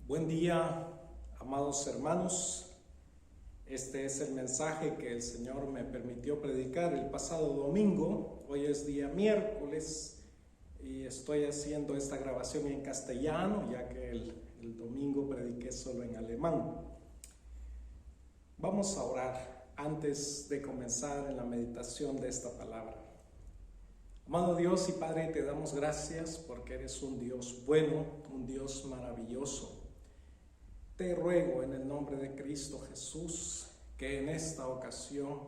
Buen día, amados hermanos. Este es el mensaje que el Señor me permitió predicar el pasado domingo. Hoy es día miércoles y estoy haciendo esta grabación en castellano, ya que el domingo prediqué solo en alemán. Vamos a orar antes de comenzar en la meditación de esta palabra. Amado Dios y Padre, te damos gracias porque eres un Dios bueno, un Dios maravilloso. Te ruego en el nombre de Cristo Jesús que en esta ocasión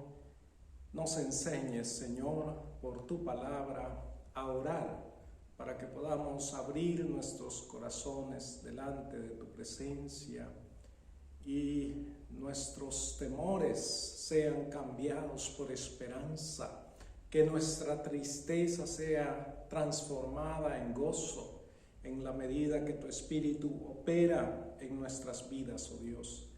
nos enseñes, Señor, por tu palabra a orar para que podamos abrir nuestros corazones delante de tu presencia y nuestros temores sean cambiados por esperanza, que nuestra tristeza sea transformada en gozo en la medida que tu Espíritu opera en nuestras vidas, oh Dios.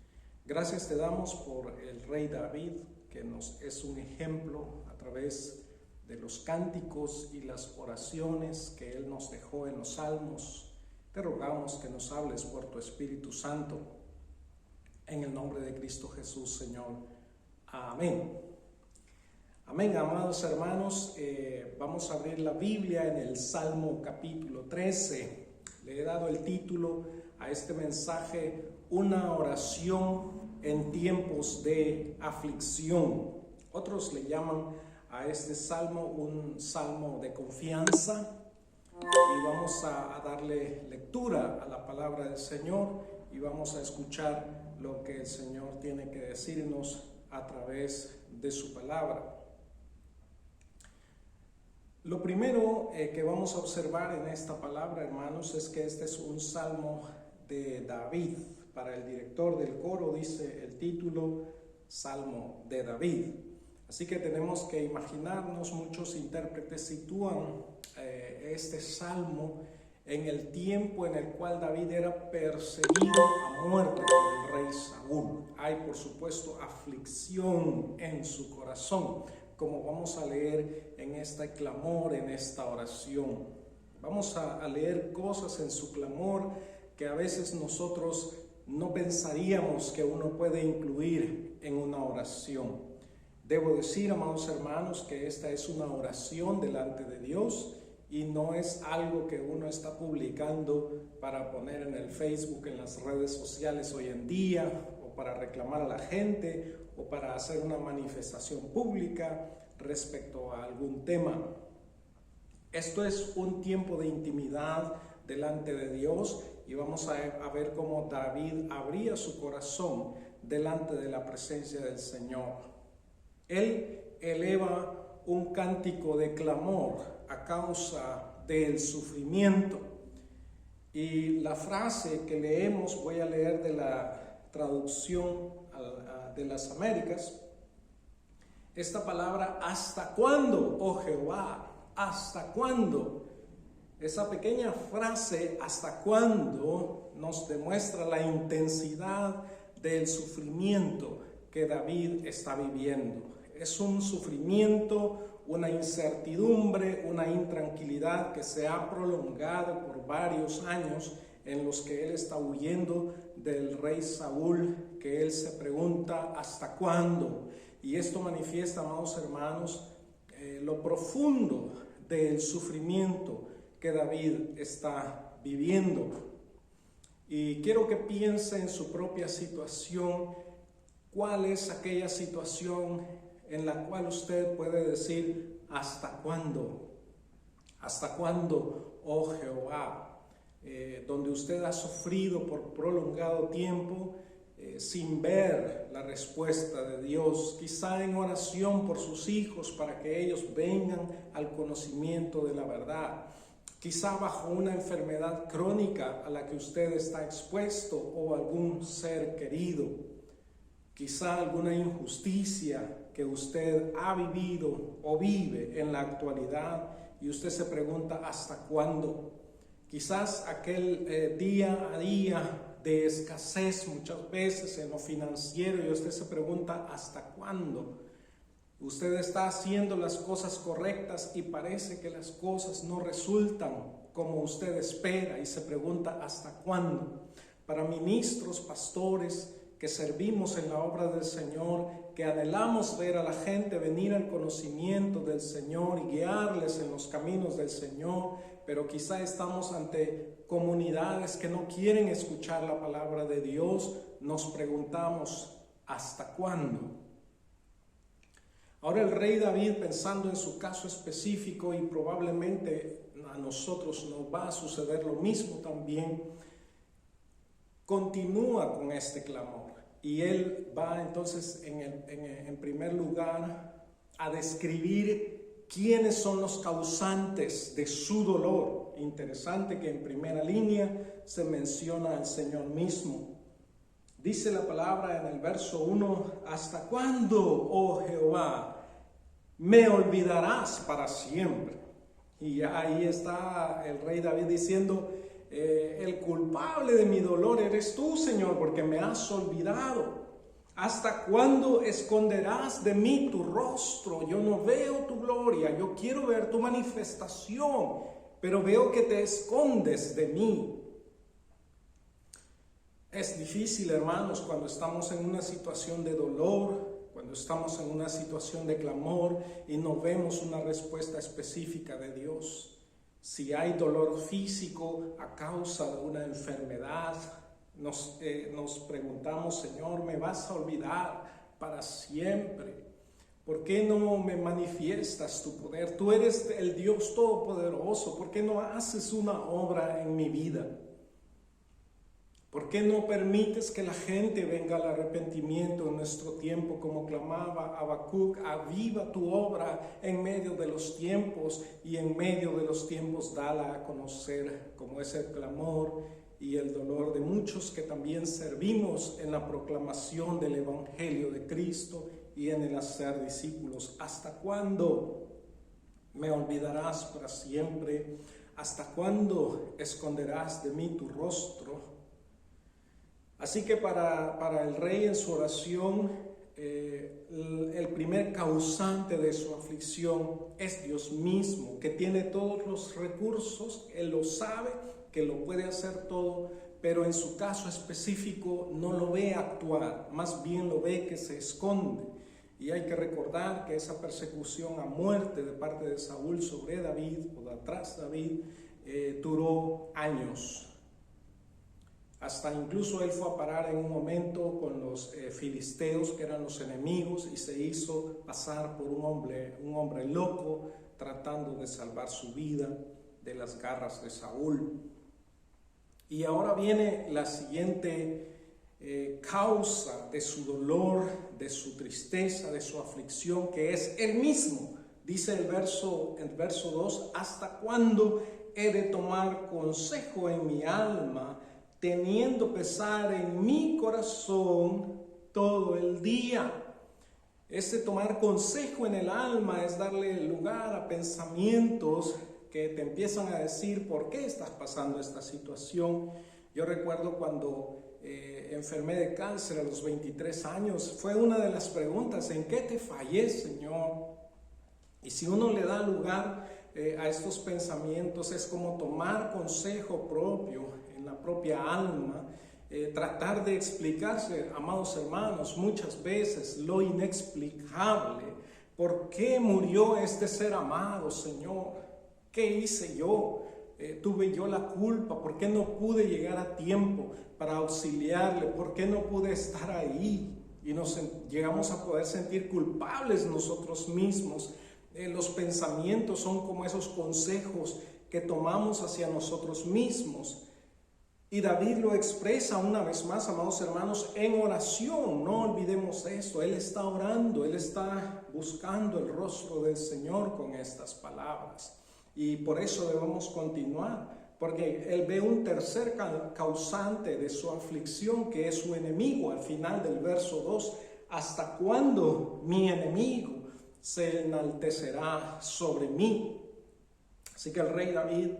Gracias te damos por el Rey David, que nos es un ejemplo a través de los cánticos y las oraciones que él nos dejó en los salmos. Te rogamos que nos hables por tu Espíritu Santo. En el nombre de Cristo Jesús, Señor. Amén. Amén, amados hermanos. Vamos a abrir la Biblia en el Salmo capítulo 13. Le he dado el título a este mensaje, una oración en tiempos de aflicción. Otros le llaman a este salmo un salmo de confianza. Y vamos a darle lectura a la palabra del Señor y vamos a escuchar lo que el Señor tiene que decirnos a través de su palabra. Lo primero que vamos a observar en esta palabra, hermanos, es que este es un salmo de David. Para el director del coro dice el título Salmo de David. Así que tenemos que imaginarnos, muchos intérpretes sitúan este salmo en el tiempo en el cual David era perseguido a muerte por el rey Saúl. Hay, por supuesto, aflicción en su corazón, como vamos a leer en este clamor, en esta oración. Vamos a leer cosas en su clamor que a veces nosotros no pensaríamos que uno puede incluir en una oración. Debo decir, amados hermanos, que esta es una oración delante de Dios y no es algo que uno está publicando para poner en el Facebook, en las redes sociales hoy en día, o para reclamar a la gente, o para hacer una manifestación pública respecto a algún tema. Esto es un tiempo de intimidad delante de Dios y vamos a ver cómo David abría su corazón delante de la presencia del Señor. Él eleva un cántico de clamor a causa del sufrimiento. Y la frase que leemos, voy a leer de la traducción de las Américas, esta palabra, ¿hasta cuándo, oh Jehová? ¿Hasta cuándo? Esa pequeña frase, ¿hasta cuándo?, nos demuestra la intensidad del sufrimiento que David está viviendo. Es un sufrimiento, una incertidumbre, una intranquilidad que se ha prolongado por varios años, en los que él está huyendo del rey Saúl, que él se pregunta ¿hasta cuándo? Y esto manifiesta, amados hermanos, lo profundo del sufrimiento que David está viviendo. Y quiero que piense en su propia situación. ¿Cuál es aquella situación en la cual usted puede decir ¿hasta cuándo? ¿Hasta cuándo, oh Jehová? Donde usted ha sufrido por prolongado tiempo sin ver la respuesta de Dios, quizá en oración por sus hijos para que ellos vengan al conocimiento de la verdad, quizá bajo una enfermedad crónica a la que usted está expuesto o algún ser querido, quizá alguna injusticia que usted ha vivido o vive en la actualidad y usted se pregunta ¿hasta cuándo? Quizás aquel día a día de escasez muchas veces en lo financiero y usted se pregunta ¿hasta cuándo? Usted está haciendo las cosas correctas y parece que las cosas no resultan como usted espera y se pregunta ¿hasta cuándo? para ministros, pastores, que servimos en la obra del Señor, que anhelamos ver a la gente venir al conocimiento del Señor y guiarles en los caminos del Señor, pero quizá estamos ante comunidades que no quieren escuchar la palabra de Dios. Nos preguntamos, ¿hasta cuándo? Ahora el rey David, pensando en su caso específico, y probablemente a nosotros nos va a suceder lo mismo también, continúa con este clamor. Y él va entonces en primer lugar a describir quiénes son los causantes de su dolor. Interesante que en primera línea se menciona al Señor mismo. Dice la palabra en el verso 1, ¿hasta cuándo, oh Jehová, me olvidarás para siempre? Y ahí está el rey David diciendo, el culpable de mi dolor eres tú, Señor, porque me has olvidado. ¿Hasta cuándo esconderás de mí tu rostro? Yo no veo tu gloria, yo quiero ver tu manifestación, pero veo que te escondes de mí. Es difícil, hermanos, cuando estamos en una situación de dolor, cuando estamos en una situación de clamor y no vemos una respuesta específica de Dios. Si hay dolor físico a causa de una enfermedad, nos preguntamos, Señor, ¿me vas a olvidar para siempre? ¿Por qué no me manifiestas tu poder? Tú eres el Dios Todopoderoso. ¿Por qué no haces una obra en mi vida? ¿Por qué no permites que la gente venga al arrepentimiento en nuestro tiempo, como clamaba Habacuc? Aviva tu obra en medio de los tiempos, y en medio de los tiempos dala a conocer, como es el clamor y el dolor de muchos que también servimos en la proclamación del Evangelio de Cristo y en el hacer discípulos. ¿Hasta cuándo me olvidarás para siempre? ¿Hasta cuándo esconderás de mí tu rostro? Así que para el rey en su oración, el primer causante de su aflicción es Dios mismo, que tiene todos los recursos. Él lo sabe, que lo puede hacer todo, pero en su caso específico no lo ve actuar, más bien lo ve que se esconde. Y hay que recordar que esa persecución a muerte de parte de Saúl sobre David, o de atrás David, duró años. Hasta incluso él fue a parar en un momento con los filisteos, que eran los enemigos, y se hizo pasar por un hombre loco, tratando de salvar su vida de las garras de Saúl. Y ahora viene la siguiente causa de su dolor, de su tristeza, de su aflicción, que es él mismo. Dice el verso 2, ¿hasta cuándo he de tomar consejo en mi alma, teniendo pesar en mi corazón todo el día? Este tomar consejo en el alma es darle lugar a pensamientos que te empiezan a decir por qué estás pasando esta situación. Yo recuerdo cuando enfermé de cáncer a los 23 años, fue una de las preguntas: ¿en qué te fallé, Señor? Y si uno le da lugar a estos pensamientos, es como tomar consejo propio en la propia alma, tratar de explicarse, amados hermanos, muchas veces lo inexplicable. ¿Por qué murió este ser amado, Señor? ¿Qué hice yo? ¿Tuve yo la culpa? ¿Por qué no pude llegar a tiempo para auxiliarle? ¿Por qué no pude estar ahí? Y nos llegamos a poder sentir culpables nosotros mismos. Los pensamientos son como esos consejos que tomamos hacia nosotros mismos. Y David lo expresa una vez más, amados hermanos, en oración. No olvidemos esto. Él está orando, él está buscando el rostro del Señor con estas palabras. Y por eso debemos continuar, porque él ve un tercer causante de su aflicción, que es su enemigo. Al final del verso 2, ¿hasta cuándo mi enemigo se enaltecerá sobre mí? Así que el rey David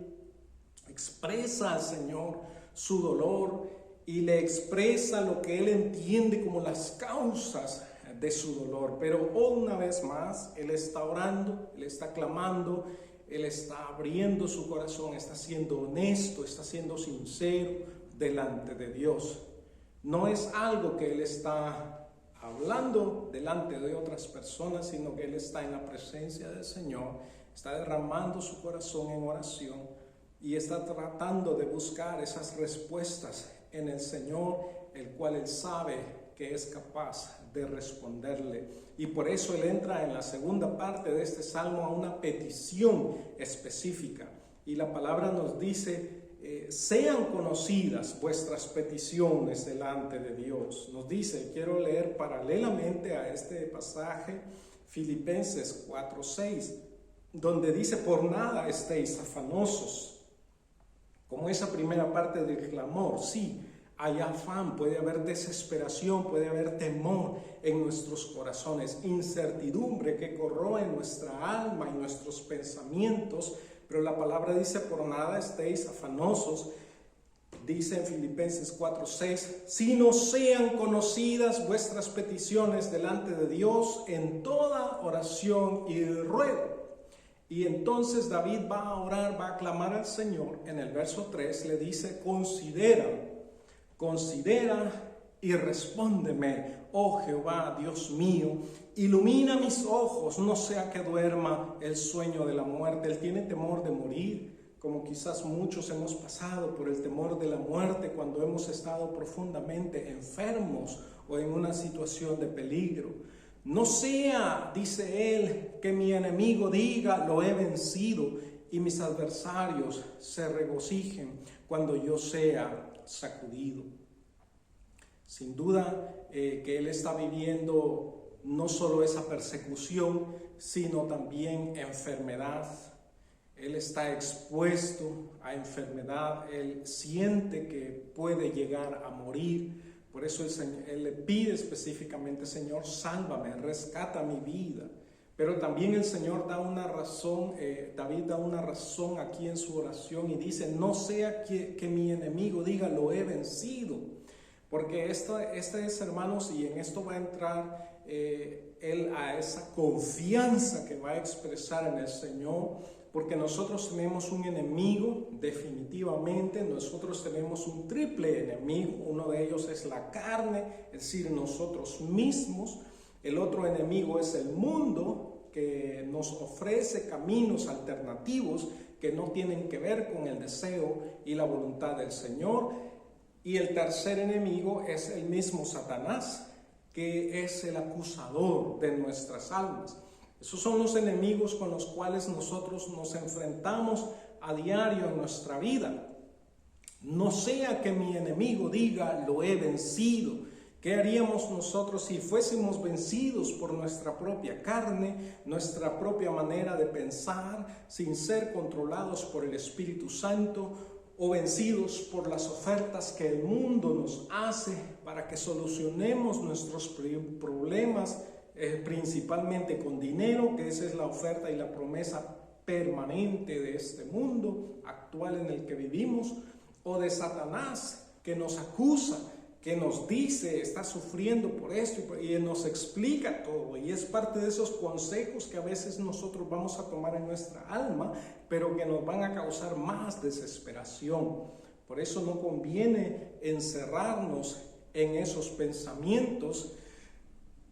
expresa al Señor su dolor y le expresa lo que él entiende como las causas de su dolor. Pero una vez más, él está orando, él está clamando, él está abriendo su corazón, está siendo honesto, está siendo sincero, delante de Dios. No es algo que él está hablando delante de otras personas, sino que él está en la presencia del Señor, está derramando su corazón en oración y está tratando de buscar esas respuestas en el Señor, el cual él sabe que es capaz de responderle. Y por eso él entra en la segunda parte de este salmo a una petición específica. Y la palabra nos dice: sean conocidas vuestras peticiones delante de Dios. Nos dice, quiero leer paralelamente a este pasaje, Filipenses 4:6, donde dice: por nada estéis afanosos. Como esa primera parte del clamor, sí, hay afán, puede haber desesperación, puede haber temor en nuestros corazones, incertidumbre que corroe nuestra alma y nuestros pensamientos, pero la palabra dice: por nada estéis afanosos. Dice en Filipenses 4:6, sino sean conocidas vuestras peticiones delante de Dios en toda oración y ruego. Y entonces David va a orar, va a clamar al Señor. En el verso 3 le dice: considera y respóndeme, oh Jehová, Dios mío, ilumina mis ojos, no sea que duerma el sueño de la muerte. Él tiene temor de morir, como quizás muchos hemos pasado por el temor de la muerte cuando hemos estado profundamente enfermos o en una situación de peligro. No sea, dice él, que mi enemigo diga: lo he vencido, y mis adversarios se regocijen cuando yo sea sacudido. Sin duda que él está viviendo no solo esa persecución, sino también enfermedad. Él está expuesto a enfermedad, él siente que puede llegar a morir. Por eso él le pide específicamente: Señor, sálvame, rescata mi vida. Pero también el Señor da una razón, David da una razón aquí en su oración y dice: no sea que mi enemigo diga: lo he vencido. Porque esto es, hermanos, y en esto va a entrar él a esa confianza que va a expresar en el Señor. Porque nosotros tenemos un enemigo, definitivamente. Nosotros tenemos un triple enemigo. Uno de ellos es la carne, es decir, nosotros mismos. El otro enemigo es el mundo, que nos ofrece caminos alternativos que no tienen que ver con el deseo y la voluntad del Señor. Y el tercer enemigo es el mismo Satanás, que es el acusador de nuestras almas. Esos son los enemigos con los cuales nosotros nos enfrentamos a diario en nuestra vida. No sea que mi enemigo diga: lo he vencido. ¿Qué haríamos nosotros si fuésemos vencidos por nuestra propia carne, nuestra propia manera de pensar, sin ser controlados por el Espíritu Santo, o vencidos por las ofertas que el mundo nos hace para que solucionemos nuestros problemas, principalmente con dinero, que esa es la oferta y la promesa permanente de este mundo actual en el que vivimos, o de Satanás, que nos acusa, que nos dice: está sufriendo por esto, y nos explica todo, y es parte de esos consejos que a veces nosotros vamos a tomar en nuestra alma, pero que nos van a causar más desesperación. Por eso no conviene encerrarnos en esos pensamientos.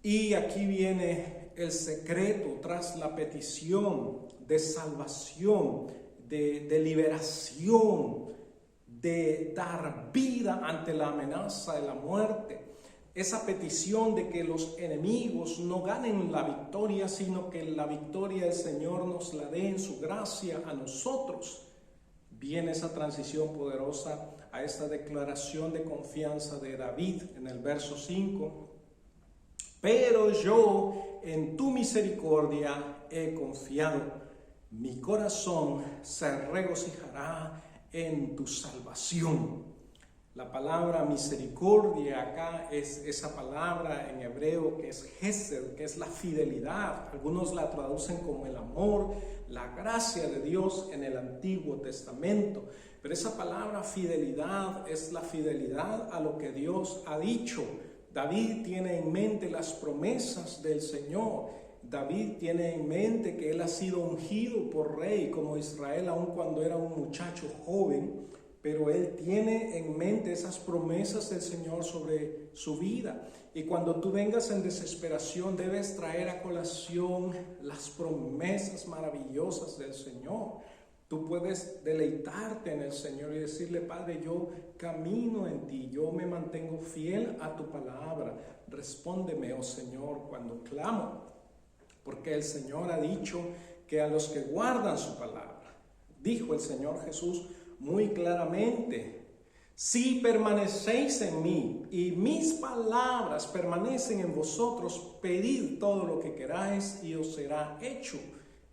Y aquí viene el secreto tras la petición de salvación, de liberación, de dar vida ante la amenaza de la muerte. Esa petición de que los enemigos no ganen la victoria, sino que la victoria el Señor nos la dé en su gracia a nosotros. Viene esa transición poderosa a esta declaración de confianza de David en el verso 5. Pero yo en tu misericordia he confiado. Mi corazón se regocijará en tu salvación. La palabra misericordia acá es esa palabra en hebreo que es Hesed, que es la fidelidad. Algunos la traducen como el amor, la gracia de Dios en el Antiguo Testamento. Pero esa palabra fidelidad es la fidelidad a lo que Dios ha dicho. David tiene en mente las promesas del Señor. David tiene en mente que él ha sido ungido por rey como Israel, aun cuando era un muchacho joven. pero él tiene en mente esas promesas del Señor sobre su vida. Y cuando tú vengas en desesperación, debes traer a colación las promesas maravillosas del Señor. Tú puedes deleitarte en el Señor y decirle: Padre, yo camino en ti, yo me mantengo fiel a tu palabra. Respóndeme, oh Señor, cuando clamo, porque el Señor ha dicho que a los que guardan su palabra, dijo el Señor Jesús muy claramente: si permanecéis en mí y mis palabras permanecen en vosotros, pedid todo lo que queráis y os será hecho.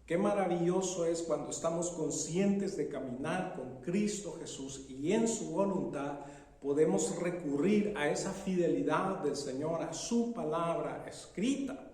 Qué maravilloso es cuando estamos conscientes de caminar con Cristo Jesús y en su voluntad podemos recurrir a esa fidelidad del Señor, a su palabra escrita.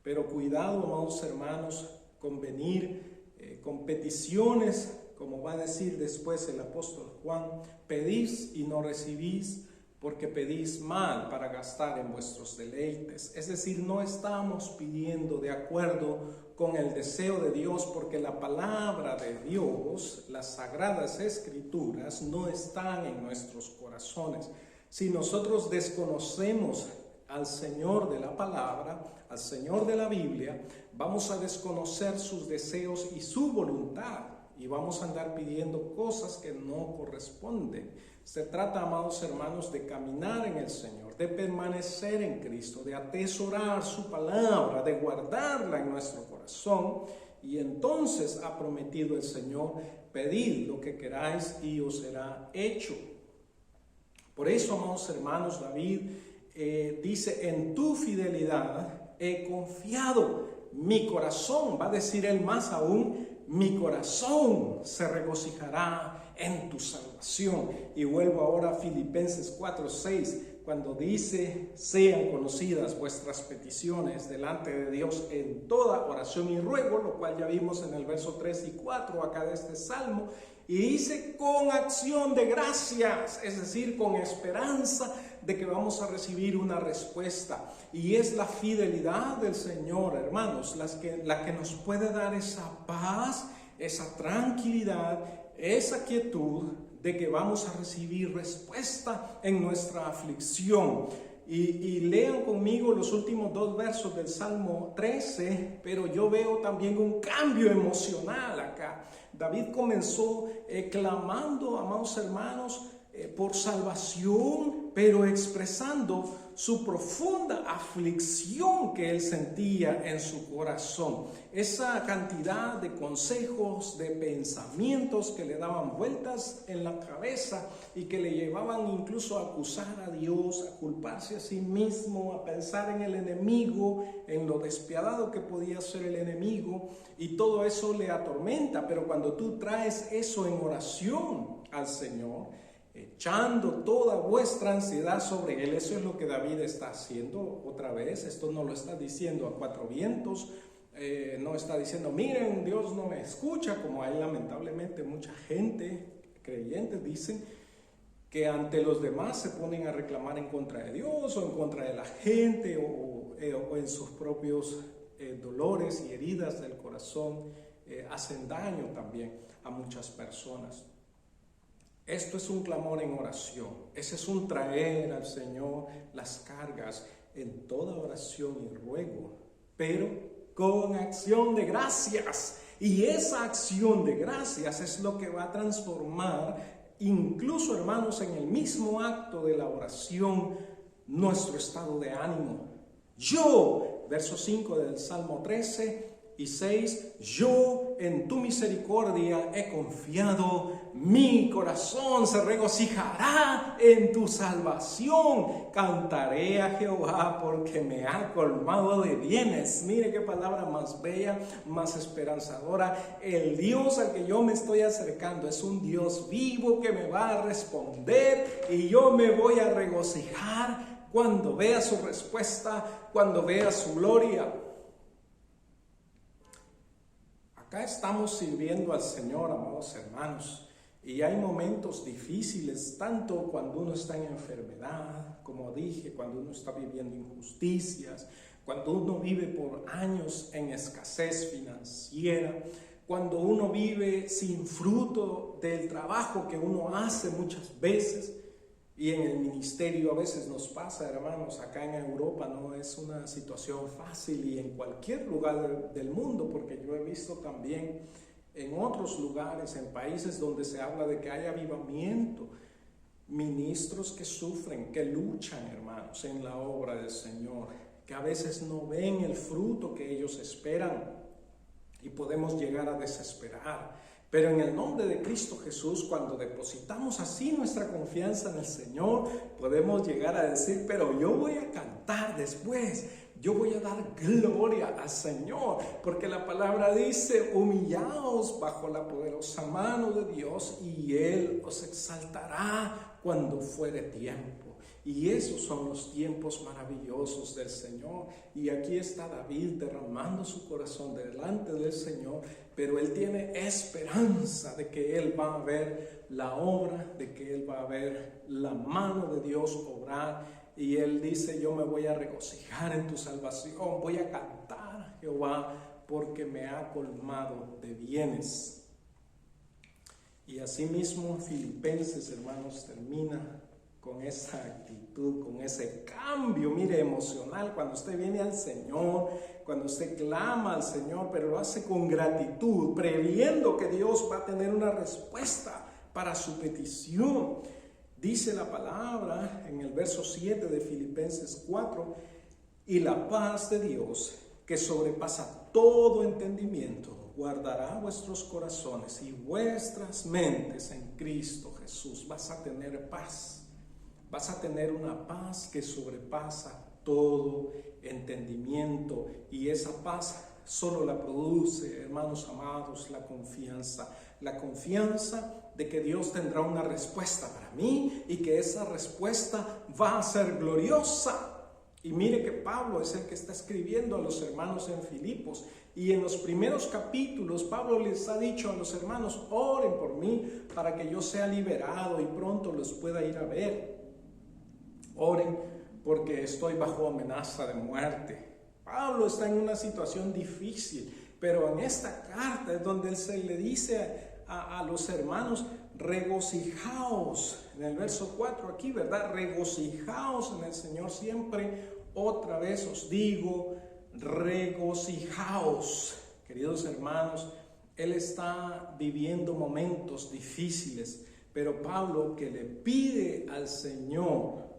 Pero cuidado, amados hermanos, con venir con peticiones, como va a decir después el apóstol Juan: pedís y no recibís, porque pedís mal para gastar en vuestros deleites. Es decir, no estamos pidiendo de acuerdo con el deseo de Dios, porque la palabra de Dios, las sagradas escrituras, no están en nuestros corazones. Si nosotros desconocemos al Señor de la palabra, al Señor de la Biblia, vamos a desconocer sus deseos y su voluntad, y vamos a andar pidiendo cosas que no corresponden. Se trata, amados hermanos, de caminar en el Señor, de permanecer en Cristo, de atesorar su palabra, de guardarla en nuestro corazón. Y entonces ha prometido el Señor: pedid lo que queráis y os será hecho. Por eso, amados hermanos, David dice: en tu fidelidad he confiado, mi corazón, va a decir él más aún, mi corazón se regocijará en tu salvación. Y vuelvo ahora a Filipenses 4:6, cuando dice: sean conocidas vuestras peticiones delante de Dios en toda oración y ruego, lo cual ya vimos en el verso 3 y 4 acá de este salmo. Y dice: con acción de gracias, es decir, con esperanza de que vamos a recibir una respuesta. Y es la fidelidad del Señor, hermanos, la que nos puede dar esa paz, esa tranquilidad, esa quietud de que vamos a recibir respuesta en nuestra aflicción. Y lean conmigo los últimos 2 versos del Salmo 13, pero yo veo también un cambio emocional acá. David comenzó clamando, amados hermanos, por salvación, pero expresando su profunda aflicción que él sentía en su corazón. Esa cantidad de consejos, de pensamientos que le daban vueltas en la cabeza y que le llevaban incluso a acusar a Dios, a culparse a sí mismo, a pensar en el enemigo, en lo despiadado que podía ser el enemigo, y todo eso le atormenta. Pero cuando tú traes eso en oración al Señor, echando toda vuestra ansiedad sobre Él, eso es lo que David está haciendo otra vez. Esto no lo está diciendo a 4 vientos, no está diciendo: miren, Dios no me escucha, como hay lamentablemente mucha gente, creyentes, dicen que ante los demás se ponen a reclamar en contra de Dios o en contra de la gente o en sus propios dolores y heridas del corazón, hacen daño también a muchas personas. Esto es un clamor en oración, ese es un traer al Señor las cargas en toda oración y ruego, pero con acción de gracias. Y esa acción de gracias es lo que va a transformar, incluso, hermanos, en el mismo acto de la oración, nuestro estado de ánimo. Yo, verso 5 del Salmo 13 y 6, yo en tu misericordia he confiado, mi corazón se regocijará en tu salvación. Cantaré a Jehová porque me ha colmado de bienes. Mire qué palabra más bella, más esperanzadora. El Dios al que yo me estoy acercando es un Dios vivo que me va a responder y yo me voy a regocijar cuando vea su respuesta, cuando vea su gloria. Acá estamos sirviendo al Señor, amados hermanos, y hay momentos difíciles, tanto cuando uno está en enfermedad, como dije, cuando uno está viviendo injusticias, cuando uno vive por años en escasez financiera, cuando uno vive sin fruto del trabajo que uno hace muchas veces, y en el ministerio a veces nos pasa, hermanos, acá en Europa no es una situación fácil, y en cualquier lugar del mundo, porque yo he visto también en otros lugares, en países donde se habla de que hay avivamiento, ministros que sufren, que luchan, hermanos, en la obra del Señor, que a veces no ven el fruto que ellos esperan y podemos llegar a desesperar. Pero en el nombre de Cristo Jesús, cuando depositamos así nuestra confianza en el Señor, podemos llegar a decir, pero yo voy a cantar después, yo voy a dar gloria al Señor, porque la palabra dice, humillaos bajo la poderosa mano de Dios y Él os exaltará cuando fuere tiempo. Y esos son los tiempos maravillosos del Señor. Y aquí está David derramando su corazón delante del Señor, pero él tiene esperanza de que él va a ver la obra, de que él va a ver la mano de Dios obrar. Y él dice, yo me voy a regocijar en tu salvación, voy a cantar a Jehová porque me ha colmado de bienes. Y asimismo Filipenses, hermanos, termina con esa actitud, con ese cambio, mire, emocional, cuando usted viene al Señor, cuando usted clama al Señor, pero lo hace con gratitud, previendo que Dios va a tener una respuesta para su petición. Dice la palabra en el verso 7 de Filipenses 4, y la paz de Dios, que sobrepasa todo entendimiento, guardará vuestros corazones y vuestras mentes en Cristo Jesús. Vas a tener paz. Vas a tener una paz que sobrepasa todo entendimiento, y esa paz solo la produce, hermanos amados, la confianza de que Dios tendrá una respuesta para mí y que esa respuesta va a ser gloriosa. Y mire que Pablo es el que está escribiendo a los hermanos en Filipos, y en los primeros capítulos Pablo les ha dicho a los hermanos, oren por mí para que yo sea liberado y pronto los pueda ir a ver. Oren porque estoy bajo amenaza de muerte. Pablo está en una situación difícil, pero en esta carta es donde él se le dice a los hermanos, regocijaos. En el verso 4 aquí, ¿verdad? Regocijaos en el Señor siempre. Otra vez os digo, regocijaos. Queridos hermanos, él está viviendo momentos difíciles, pero Pablo, que le pide al Señor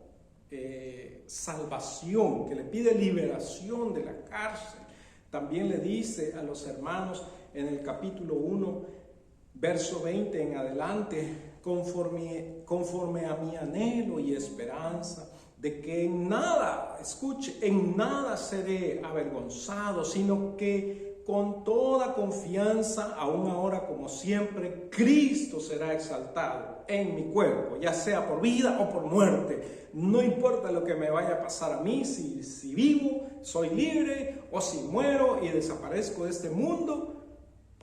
salvación, que le pide liberación de la cárcel, también le dice a los hermanos en el capítulo 1, verso 20 en adelante, conforme a mi anhelo y esperanza, de que en nada, escuche, en nada seré avergonzado, sino que con toda confianza, aún ahora como siempre, Cristo será exaltado en mi cuerpo, ya sea por vida o por muerte. No importa lo que me vaya a pasar a mí, si vivo, soy libre, o si muero y desaparezco de este mundo,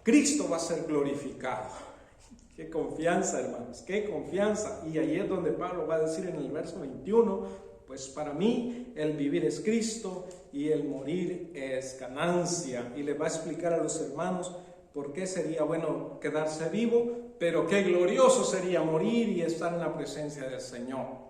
Cristo va a ser glorificado. Qué confianza, hermanos, qué confianza. Y ahí es donde Pablo va a decir en el verso 21, pues para mí el vivir es Cristo y el morir es ganancia. Y le va a explicar a los hermanos por qué sería bueno quedarse vivo, pero qué glorioso sería morir y estar en la presencia del Señor.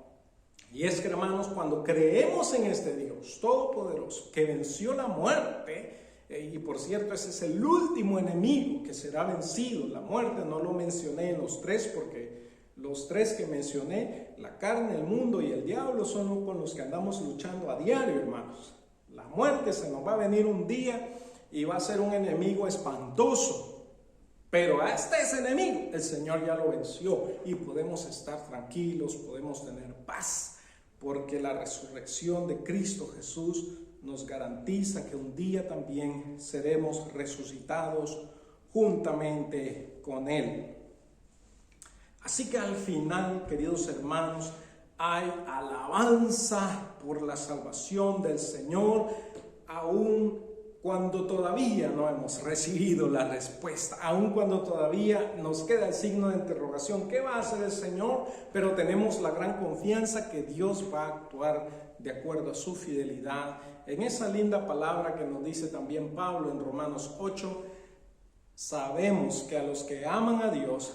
Y es que, hermanos, cuando creemos en este Dios todopoderoso que venció la muerte, y por cierto ese es el último enemigo que será vencido, la muerte, no lo mencioné en los tres porque los tres que mencioné, la carne, el mundo y el diablo, son con los que andamos luchando a diario, hermanos. La muerte se nos va a venir un día y va a ser un enemigo espantoso, pero hasta ese enemigo el Señor ya lo venció y podemos estar tranquilos, podemos tener paz, porque la resurrección de Cristo Jesús nos garantiza que un día también seremos resucitados juntamente con Él. Así que al final, queridos hermanos, hay alabanza por la salvación del Señor, aun cuando todavía no hemos recibido la respuesta, aun cuando todavía nos queda el signo de interrogación, ¿qué va a hacer el Señor? Pero tenemos la gran confianza que Dios va a actuar de acuerdo a su fidelidad. En esa linda palabra que nos dice también Pablo en Romanos 8, sabemos que a los que aman a Dios,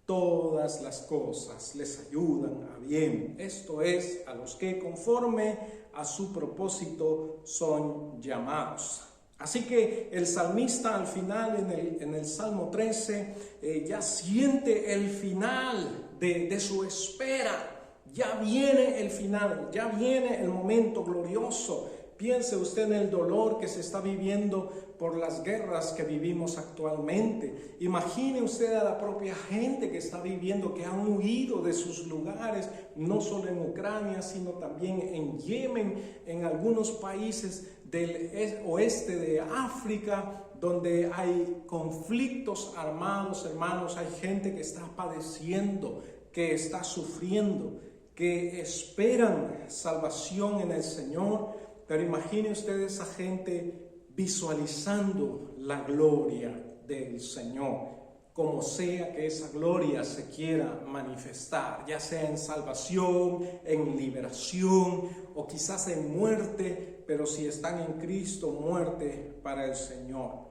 todas las cosas les ayudan a bien. Esto es, a los que conforme a su propósito son llamados. Así que el salmista al final, en el Salmo 13, ya siente el final de su espera. Ya viene el final, ya viene el momento glorioso. Piense usted en el dolor que se está viviendo por las guerras que vivimos actualmente. Imagine usted a la propia gente que está viviendo, que han huido de sus lugares, no solo en Ucrania, sino también en Yemen, en algunos países del oeste de África, donde hay conflictos armados, hermanos. Hay gente que está padeciendo, que está sufriendo, que esperan salvación en el Señor. Pero imagine usted esa gente visualizando la gloria del Señor, como sea que esa gloria se quiera manifestar, ya sea en salvación, en liberación o quizás en muerte, pero si están en Cristo, muerte para el Señor.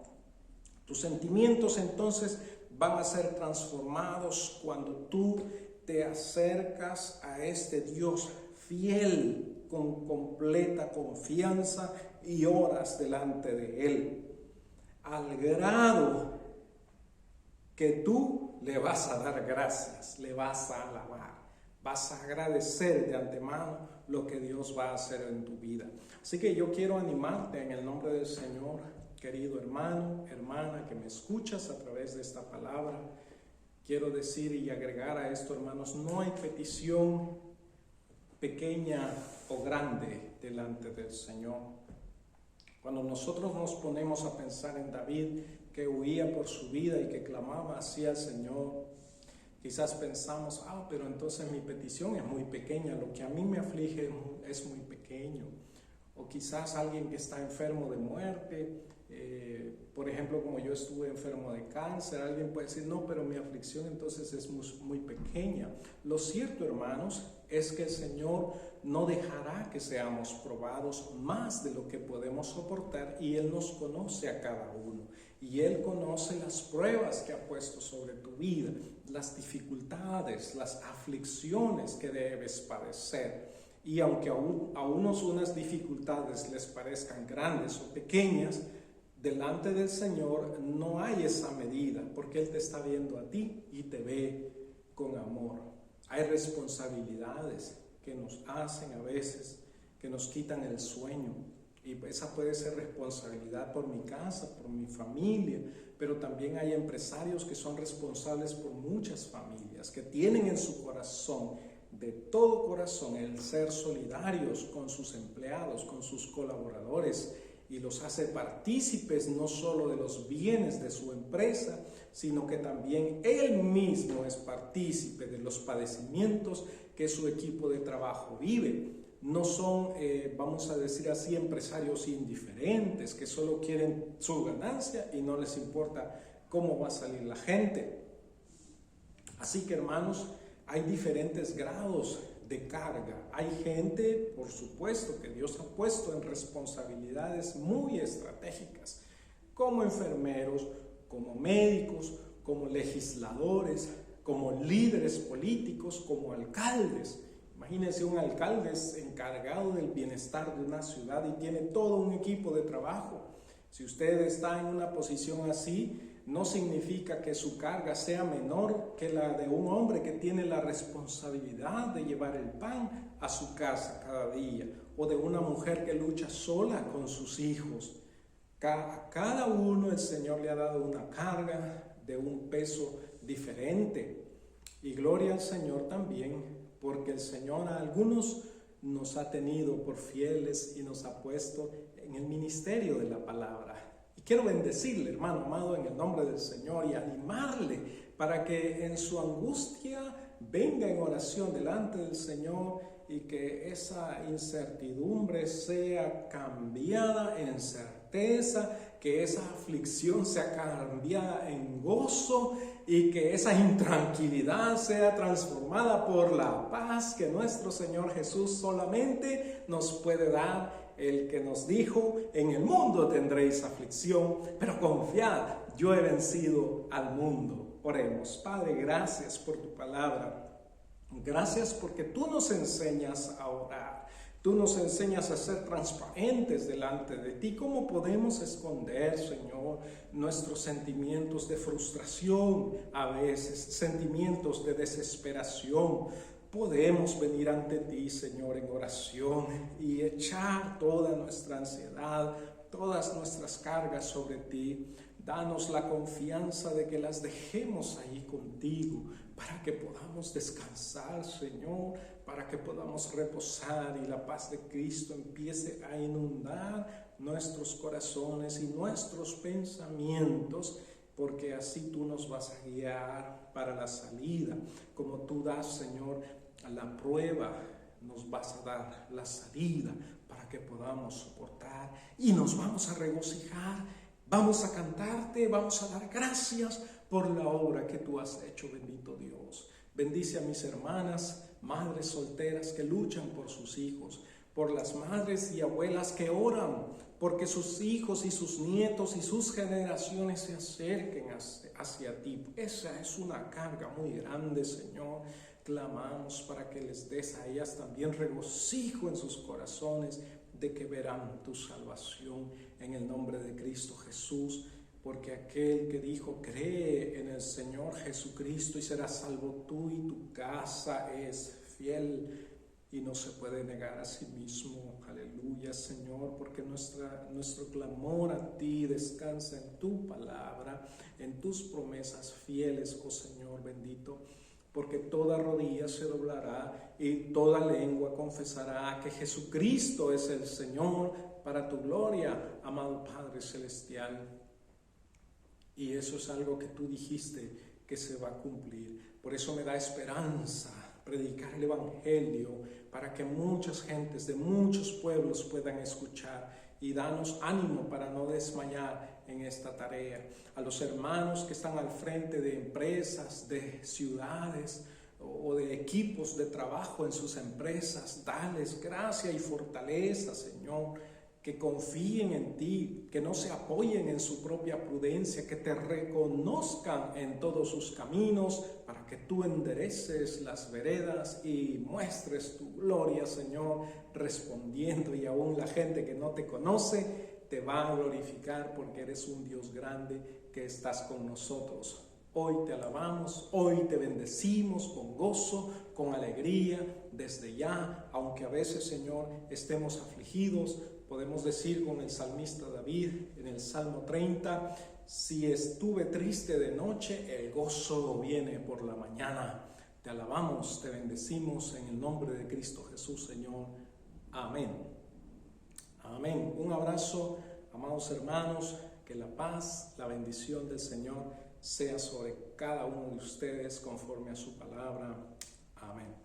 Tus sentimientos entonces van a ser transformados cuando tú te acercas a este Dios fiel, con completa confianza, y oras delante de Él, al grado que tú le vas a dar gracias, le vas a alabar, vas a agradecer de antemano lo que Dios va a hacer en tu vida. Así que yo quiero animarte en el nombre del Señor, querido hermano, hermana, que me escuchas a través de esta palabra. Quiero decir y agregar a esto, hermanos, no hay petición pequeña o grande delante del Señor. Cuando nosotros nos ponemos a pensar en David, que huía por su vida y que clamaba hacia el Señor, quizás pensamos, pero entonces mi petición es muy pequeña, lo que a mí me aflige es muy pequeño. O quizás alguien que está enfermo de muerte, por ejemplo, como yo estuve enfermo de cáncer, alguien puede decir, no, pero mi aflicción entonces es muy pequeña. Lo cierto, hermanos, es que el Señor no dejará que seamos probados más de lo que podemos soportar, y Él nos conoce a cada uno, y Él conoce las pruebas que ha puesto sobre tu vida, las dificultades, las aflicciones que debes padecer. Y aunque a unos unas dificultades les parezcan grandes o pequeñas, delante del Señor no hay esa medida, porque Él te está viendo a ti y te ve con amor. Hay responsabilidades que nos hacen a veces, que nos quitan el sueño, y esa puede ser responsabilidad por mi casa, por mi familia, pero también hay empresarios que son responsables por muchas familias, que tienen en su corazón, de todo corazón, el ser solidarios con sus empleados, con sus colaboradores, y los hace partícipes no solo de los bienes de su empresa, sino que también él mismo es partícipe de los padecimientos que su equipo de trabajo vive. No son, vamos a decir así, empresarios indiferentes que solo quieren su ganancia y no les importa cómo va a salir la gente. Así que, hermanos, hay diferentes grados de carga. Hay gente, por supuesto, que Dios ha puesto en responsabilidades muy estratégicas, como enfermeros, como médicos, como legisladores, como líderes políticos, como alcaldes. Imagínense un alcalde encargado del bienestar de una ciudad y tiene todo un equipo de trabajo. Si usted está en una posición así, no significa que su carga sea menor que la de un hombre que tiene la responsabilidad de llevar el pan a su casa cada día, o de una mujer que lucha sola con sus hijos. A cada uno el Señor le ha dado una carga de un peso diferente. Y gloria al Señor también, porque el Señor a algunos nos ha tenido por fieles y nos ha puesto en el ministerio de la palabra. Y quiero bendecirle, hermano amado, en el nombre del Señor, y animarle para que en su angustia venga en oración delante del Señor, y que esa incertidumbre sea cambiada en certeza, que esa aflicción sea cambiada en gozo, y que esa intranquilidad sea transformada por la paz que nuestro Señor Jesús solamente nos puede dar. el que nos dijo, en el mundo tendréis aflicción, pero confiad, yo he vencido al mundo. Oremos. Padre, gracias por tu palabra. Gracias porque tú nos enseñas a orar. Tú nos enseñas a ser transparentes delante de ti. ¿Cómo podemos esconder, Señor, nuestros sentimientos de frustración a veces, sentimientos de desesperación? Podemos venir ante ti, Señor, en oración y echar toda nuestra ansiedad, todas nuestras cargas sobre ti. Danos la confianza de que las dejemos ahí contigo para que podamos descansar, Señor, para que podamos reposar y la paz de Cristo empiece a inundar nuestros corazones y nuestros pensamientos, porque así tú nos vas a guiar para la salida. Como tú das, Señor, la prueba, nos vas a dar la salida para que podamos soportar y nos vamos a regocijar. Vamos a cantarte, vamos a dar gracias por la obra que tú has hecho, bendito Dios. Bendice a mis hermanas, madres solteras que luchan por sus hijos, por las madres y abuelas que oran porque sus hijos y sus nietos y sus generaciones se acerquen hacia ti. Esa es una carga muy grande, Señor. Clamamos para que les des a ellas también regocijo en sus corazones de que verán tu salvación en el nombre de Cristo Jesús, porque aquel que dijo cree en el Señor Jesucristo y serás salvo tú y tu casa es fiel y no se puede negar a sí mismo. Aleluya, Señor, porque nuestro clamor a ti descansa en tu palabra, en tus promesas fieles, oh Señor bendito. Porque toda rodilla se doblará y toda lengua confesará que Jesucristo es el Señor, para tu gloria, amado Padre Celestial. Y eso es algo que tú dijiste que se va a cumplir. Por eso me da esperanza predicar el Evangelio, para que muchas gentes de muchos pueblos puedan escuchar. Y danos ánimo para no desmayar en esta tarea. A los hermanos que están al frente de empresas, de ciudades o de equipos de trabajo en sus empresas, dales gracia y fortaleza, Señor, que confíen en ti, que no se apoyen en su propia prudencia, que te reconozcan en todos sus caminos para que tú endereces las veredas y muestres tu gloria, Señor, respondiendo. Y aún la gente que no te conoce te va a glorificar porque eres un Dios grande que estás con nosotros. Hoy te alabamos, hoy te bendecimos con gozo, con alegría, desde ya, aunque a veces, Señor, estemos afligidos. Podemos decir con el salmista David en el Salmo 30, si estuve triste de noche, el gozo viene por la mañana. Te alabamos, te bendecimos en el nombre de Cristo Jesús, Señor. Amén. Amén. Un abrazo, amados hermanos, que la paz, la bendición del Señor sea sobre cada uno de ustedes conforme a su palabra. Amén.